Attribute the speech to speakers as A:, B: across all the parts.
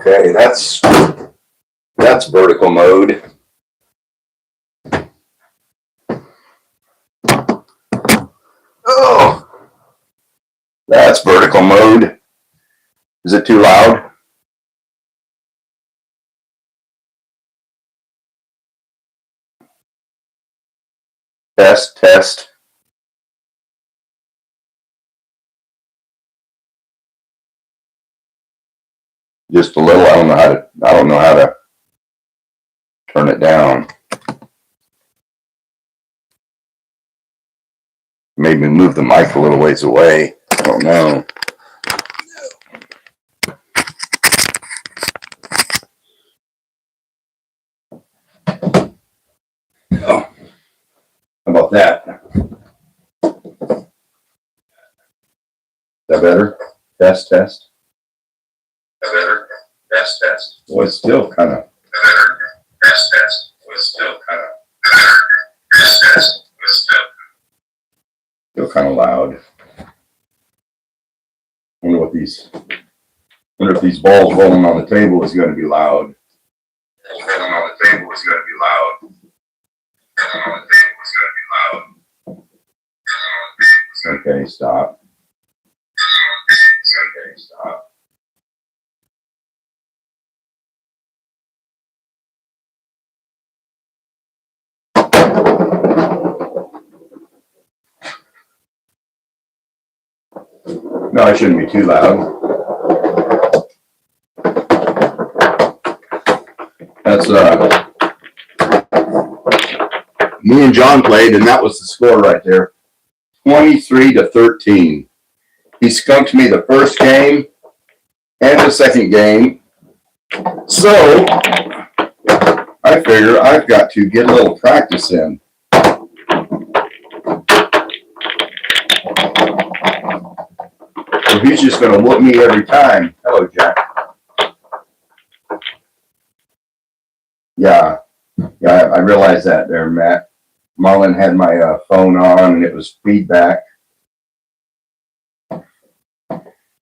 A: Okay, that's vertical mode. Oh, that's vertical mode. Is it too loud? Test, test. Just a little. I don't know how to turn it down. Maybe move the mic a little ways away. I don't know. Oh, how about that? Is that better? Test, test. Better. Test, test. Well, it's still kind of. Better. Test, test. Well, it's still kind of. Better. Test, test. Well, it's still kind of loud. Wonder if these balls rolling on the table is going to be loud. Rolling on the table is going to be loud. Rolling on the table is going to be loud. Okay, stop. Okay, stop. No, it shouldn't be too loud. That's me and John played, and that was the score right there. 23-13. He skunked me the first game and the second game. So I figure I've got to get a little practice in. So he's just going to whoop me every time. Hello, Jack. Yeah, I realized that there, Matt. Marlon had my phone on and it was feedback.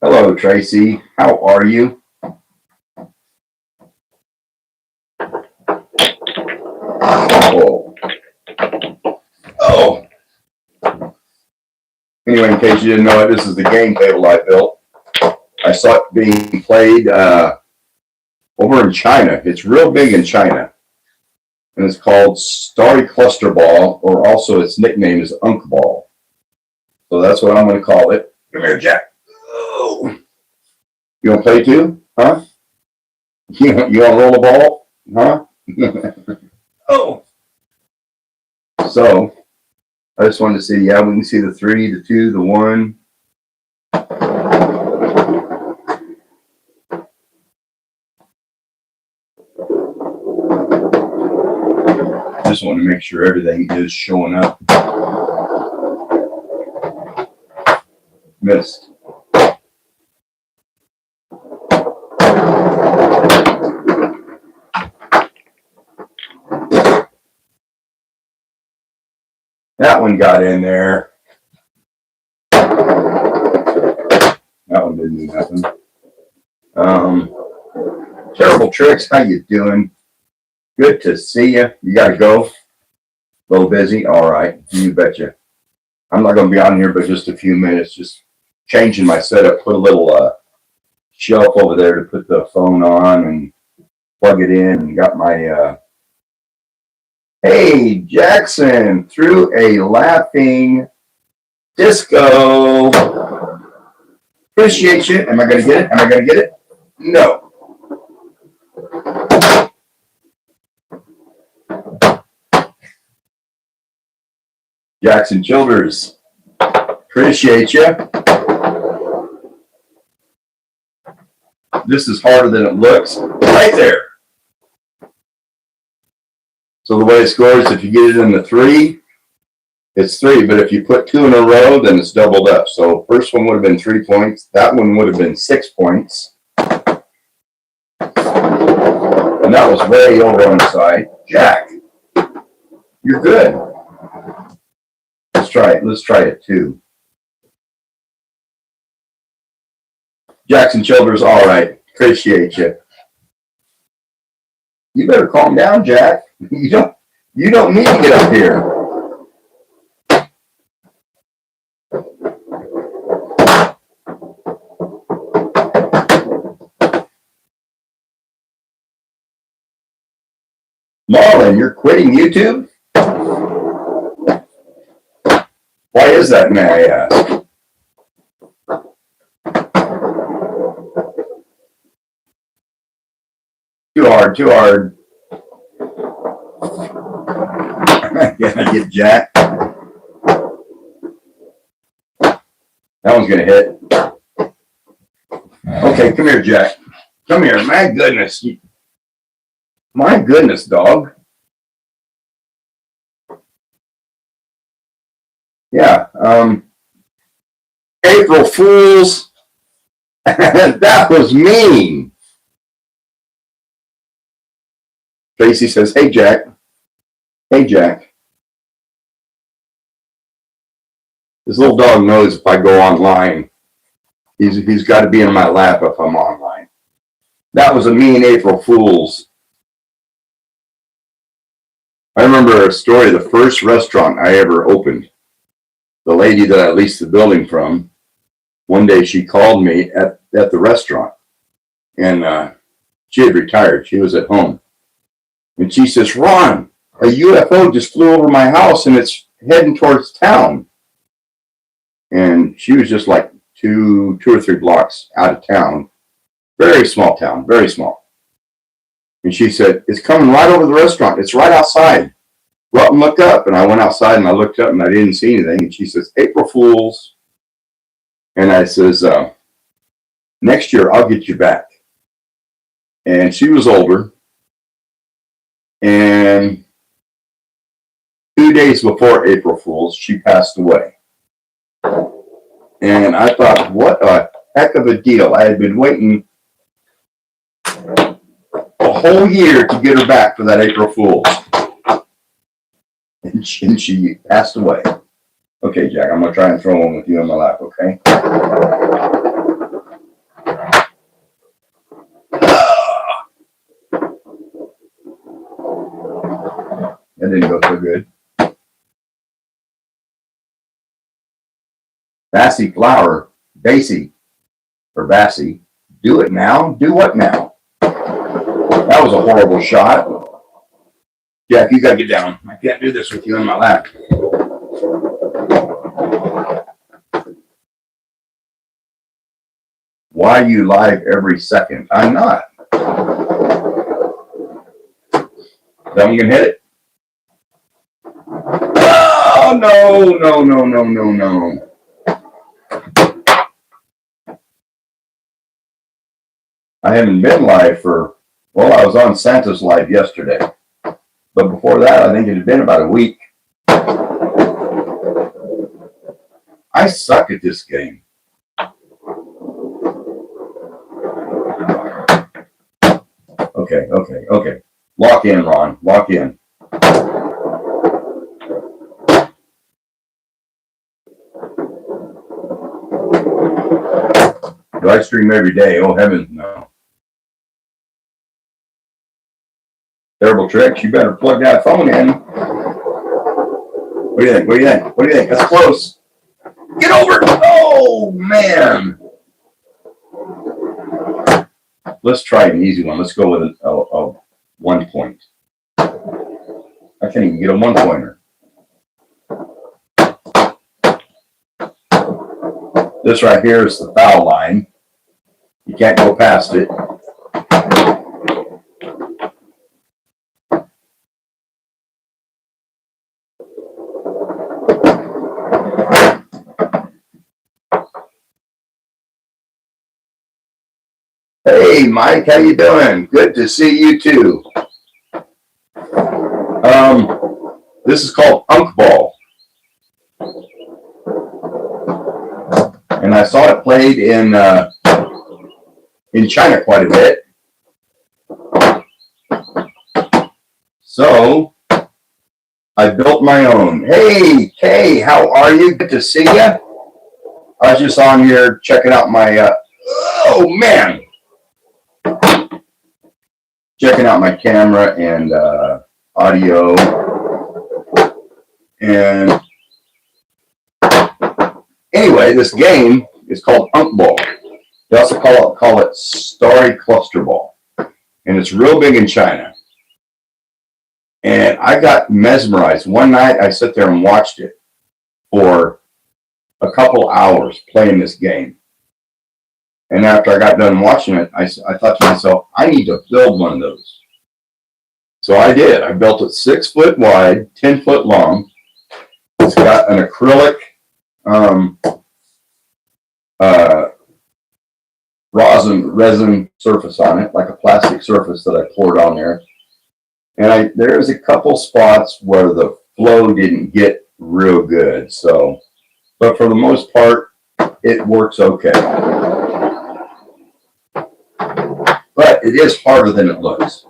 A: Hello, Tracy. How are you? Oh. Anyway, in case you didn't know it, this is the game table I built. I saw it being played over in China. It's real big in China. And it's called Starry Cluster Ball, or also its nickname is Unc Ball. So that's what I'm going to call it. Come here, Jack. Oh. You want to play too? Huh? You want to roll a ball? Huh? Oh. So, I just wanted to see, yeah, we can see the 3, the 2, the 1. Just want to make sure everything is showing up. Missed. That one got in there. That one didn't do nothing. Terrible Tricks, how you doing? Good to see you. You got to go? A little busy? All right. You betcha. I'm not going to be on here but just a few minutes. Just changing my setup. Put a little shelf over there to put the phone on and plug it in. And got my... Hey, Jackson, through a laughing disco. Appreciate you. Am I going to get it? Am I going to get it? No. Jackson Childers, appreciate you. This is harder than it looks. Right there. So the way it scores, if you get it in the 3, it's 3. But if you put 2 in a row, then it's doubled up. So first one would have been 3 points. That one would have been 6 points. And that was way over on the side. Jack, you're good. Let's try it. Let's try it too. Jackson Childers, all right. Appreciate you. You better calm down, Jack. You don't need to get up here. Marlon, you're quitting YouTube? Why is that, may I ask? Too hard, too hard. Yeah, get Jack. That one's gonna hit. Okay, come here, Jack. Come here. My goodness. My goodness, dog. Yeah. April Fools. That was mean. Tracy says, "Hey, Jack. Hey, Jack." This little dog knows if I go online, he's got to be in my lap if I'm online. That was a mean April Fools. I remember a story, the first restaurant I ever opened. The lady that I leased the building from, one day she called me at the restaurant. And she had retired. She was at home. And she says, "Ron, a UFO just flew over my house and it's heading towards town." And she was just like two or three blocks out of town. Very small town, very small. And she said, "It's coming right over the restaurant. It's right outside. Go up and look up." And I went outside and I looked up and I didn't see anything. And she says, "April Fools." And I says, "Next year I'll get you back." And she was older. And 2 days before April Fools, she passed away. And I thought, what a heck of a deal. I had been waiting a whole year to get her back for that April Fools. And she passed away. Okay, Jack, I'm going to try and throw one with you in my lap, okay? That didn't go so good. Bassy Flower, Bassy, or Bassy, do it now? Do what now? That was a horrible shot. Jack, you got to get down. I can't do this with you in my lap. Why are you live every second? I'm not. That one can hit it. Oh, no. I haven't been live I was on Santa's live yesterday. But before that, I think it had been about a week. I suck at this game. Okay. Lock in, Ron. Lock in. Do I stream every day? Oh, heavens, no. Terrible tricks. You better plug that phone in. What do you think? That's close. Get over. Oh, man. Let's try an easy one. Let's go with a 1 point. I can't even get a 1-pointer. This right here is the foul line. You can't go past it. Hey, Mike, how you doing? Good to see you too. This is called Unc Ball. And I saw it played in China quite a bit. So I built my own. Hey, Kay, how are you? Good to see you. I was just on here checking out my, oh man. checking out my camera and audio. And anyway, this game is called Unc Ball. They also call it Starry Cluster Ball. And it's real big in China. And I got mesmerized. One night I sat there and watched it for a couple hours playing this game. And after I got done watching it, I thought to myself, I need to build one of those. So I did. I built it 6 foot wide, 10 foot long. It's got an acrylic resin surface on it, like a plastic surface that I poured on there. And there's a couple spots where the flow didn't get real good. So, but for the most part, it works okay. But it is harder than it looks.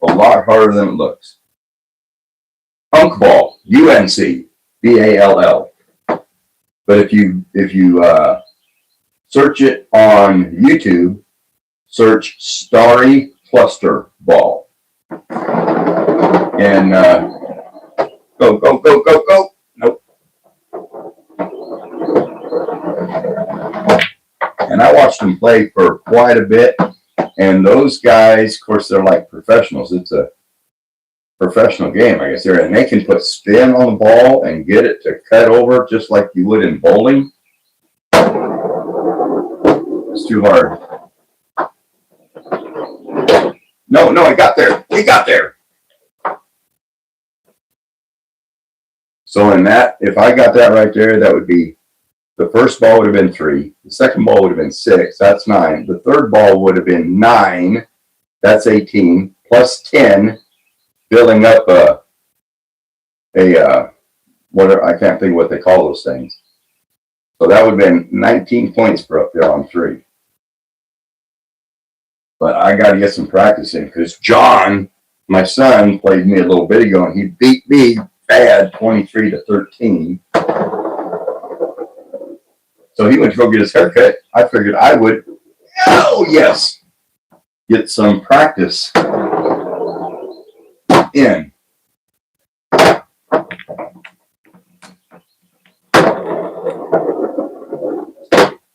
A: A lot harder than it looks. Unc Ball, UNC, BALL. But if you search it on YouTube, search Starry Cluster Ball. And go. Nope. And I watched them play for quite a bit. And those guys, of course, they're like professionals. It's a professional game, I guess. And they can put spin on the ball and get it to cut over just like you would in bowling. It's too hard. No, it got there. It got there. So in that, if I got that right there, that would be, the first ball would have been 3. The second ball would have been 6. That's 9. The third ball would have been 9. That's 18. Plus 10, building up whatever, I can't think what they call those things. So that would have been 19 points for up there on 3. But I got to get some practice in because John, my son, played me a little bit ago and he beat me bad 23-13. So he went to go get his haircut. I figured I would, get some practice in.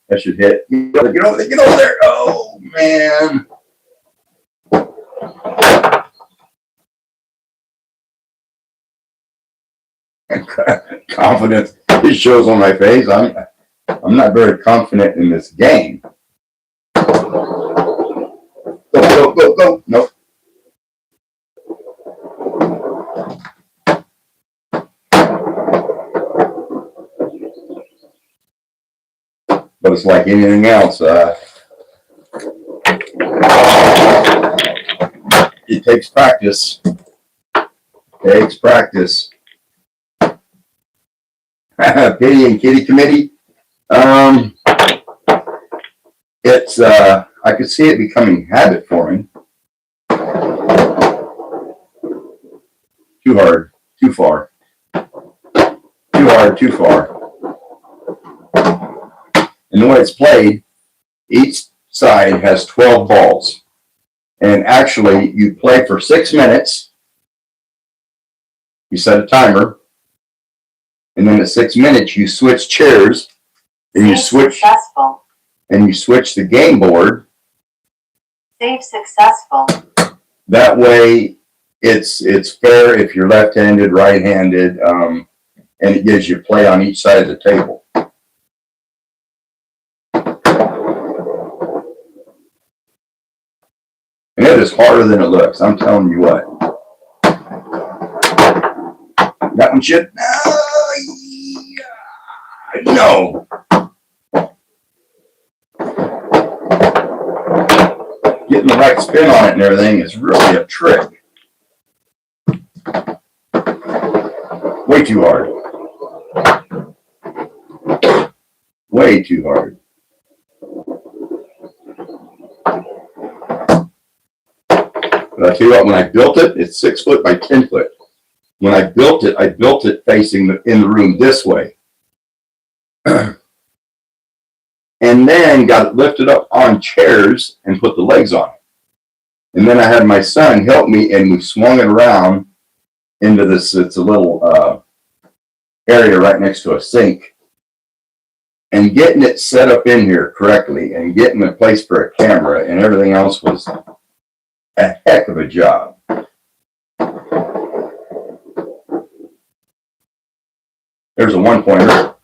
A: That should hit. Get over there. Oh, man. Confidence. It shows on my face. I'm not very confident in this game. Go. Nope. But it's like anything else. It takes practice. Pity and kitty committee. It's I could see it becoming habit forming. Too hard, too far. Too hard, too far. And the way it's played, each side has 12 balls. And actually, you play for 6 minutes. You set a timer. And then at 6 minutes, you switch chairs. And you switch.
B: Successful.
A: And you switch the game board.
B: Save successful.
A: That way, it's fair if you're left-handed, right-handed, and it gives you play on each side of the table. And it is harder than it looks. I'm telling you what. That one should. No. Getting the right spin on it and everything is really a trick. Way too hard. Way too hard. But I tell you what, when I built it, it's 6 foot by 10 foot. When I built it facing in the room this way. and then got it lifted up on chairs and put the legs on it. And then I had my son help me, and we swung it around into this. It's a little area right next to a sink. And getting it set up in here correctly and getting a place for a camera and everything else was a heck of a job. There's a 1-pointer.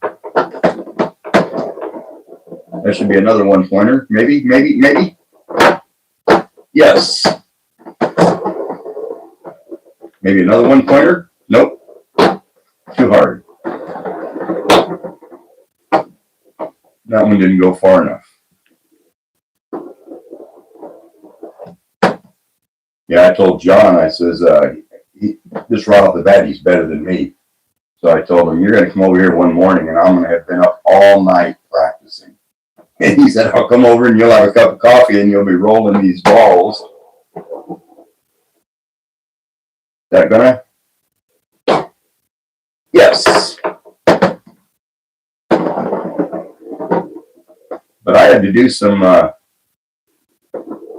A: There should be another 1-pointer. Maybe. Yes. Maybe another 1-pointer. Nope. Too hard. That one didn't go far enough. Yeah, I told John, I says, just right off the bat, he's better than me. So I told him, you're going to come over here one morning and I'm going to have been up all night practicing. And he said, I'll come over and you'll have a cup of coffee and you'll be rolling these balls. Is that gonna? Yes. But I had to do some, a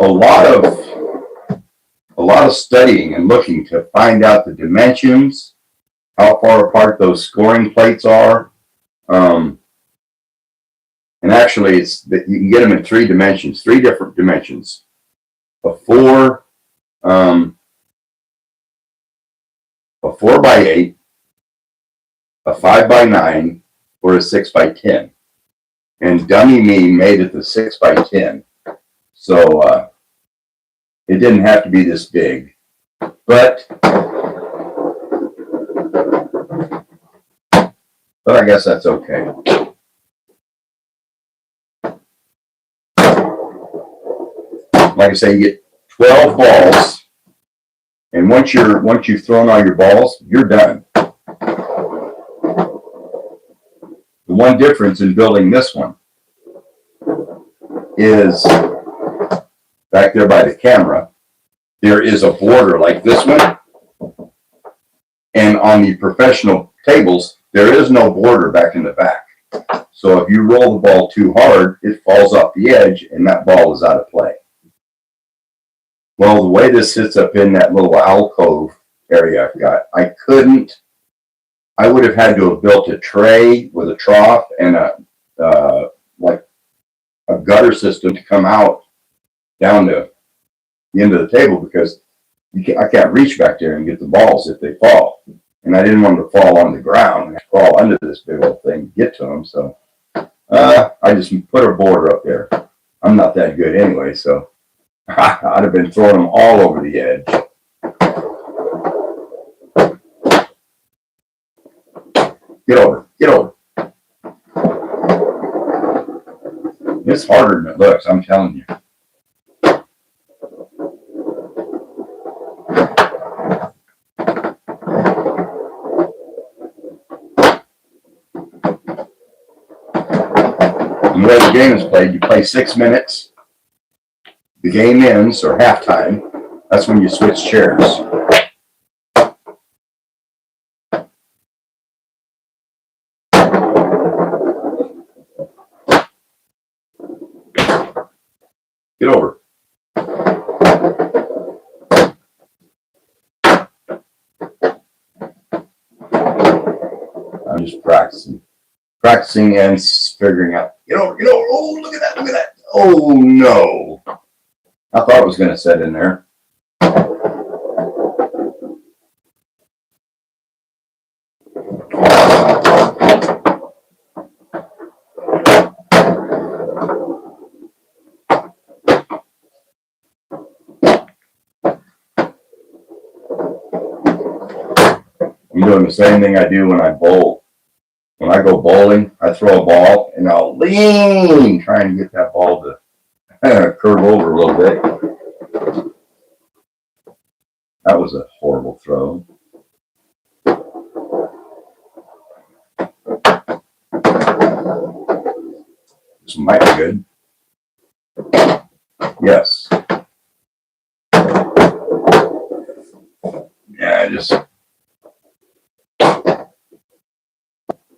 A: lot of studying and looking to find out the dimensions, how far apart those scoring plates are. And actually, it's that you can get them in 3 dimensions, 3 different dimensions. A 4 by 8, a 5 by 9, or a 6 by 10. And dummy me made it the 6 by 10. So it didn't have to be this big. But I guess that's okay. Like I say, you get 12 balls, and once you've thrown all your balls, you're done. The one difference in building this one is back there by the camera, there is a border like this one, and on the professional tables, there is no border back in the back. So if you roll the ball too hard, it falls off the edge, and that ball is out of play. Well, the way this sits up in that little alcove area I've got, I would have had to have built a tray with a trough and like a gutter system to come out down to the end of the table, because I can't reach back there and get the balls if they fall. And I didn't want them to fall on the ground and crawl under this big old thing to get to them. So I just put a border up there. I'm not that good anyway, so I'd have been throwing them all over the edge. Get over. It's harder than it looks, I'm telling you. And the way the game is played, you play 6 minutes. The game ends, or halftime. That's when you switch chairs. Get over. I'm just practicing and figuring out. Get over. Oh, look at that. Oh no. I thought it was going to set in there. I'm doing the same thing I do when I bowl. When I go bowling, I throw a ball and I'll lean trying to get that ball to curve over a little bit. That was a horrible throw. This might be good. Yes. Yeah,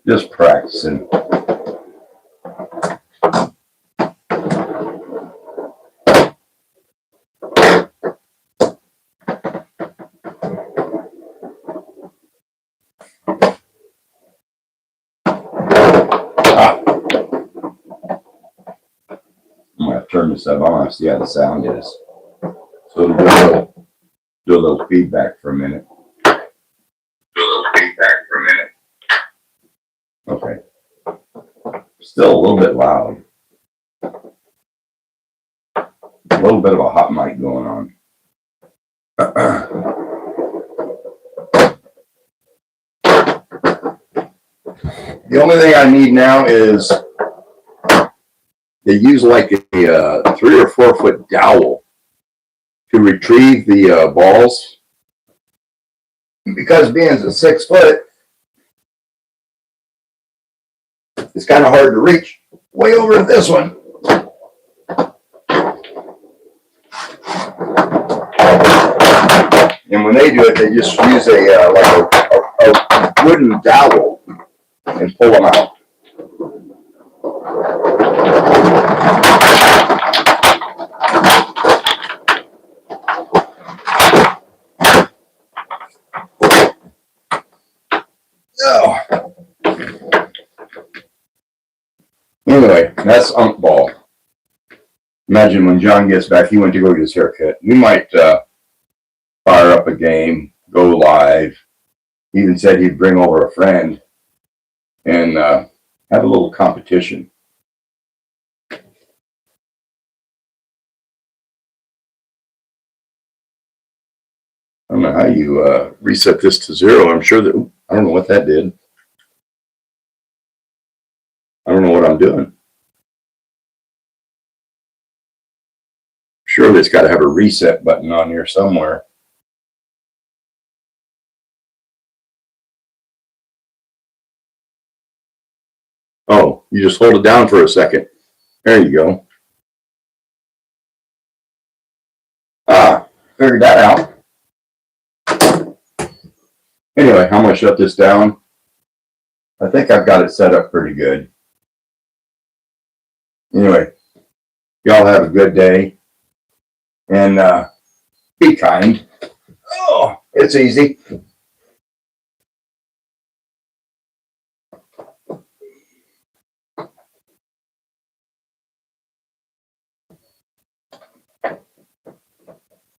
A: just practicing. turn this up. I want to see how the sound is. So it'll do a little feedback for a minute. Okay. Still a little bit loud. A little bit of a hot mic going on. The only thing I need now is they use like a 3 or 4 foot dowel to retrieve the balls. Because being a 6 foot, it's kind of hard to reach way over to this one. And when they do it, they just use a wooden dowel and pull them out. Oh. Anyway, that's Unc Ball. Imagine when John gets back, he went to go get his haircut. We might fire up a game, go live. He even said he'd bring over a friend and have a little competition. I don't know how you reset this to 0. I'm sure that, I don't know what that did. I don't know what I'm doing. Surely it's got to have a reset button on here somewhere. Oh, you just hold it down for a second. There you go. Ah, figured that out. Anyway, I'm going to shut this down. I think I've got it set up pretty good. Anyway, y'all have a good day. And be kind. Oh, it's easy.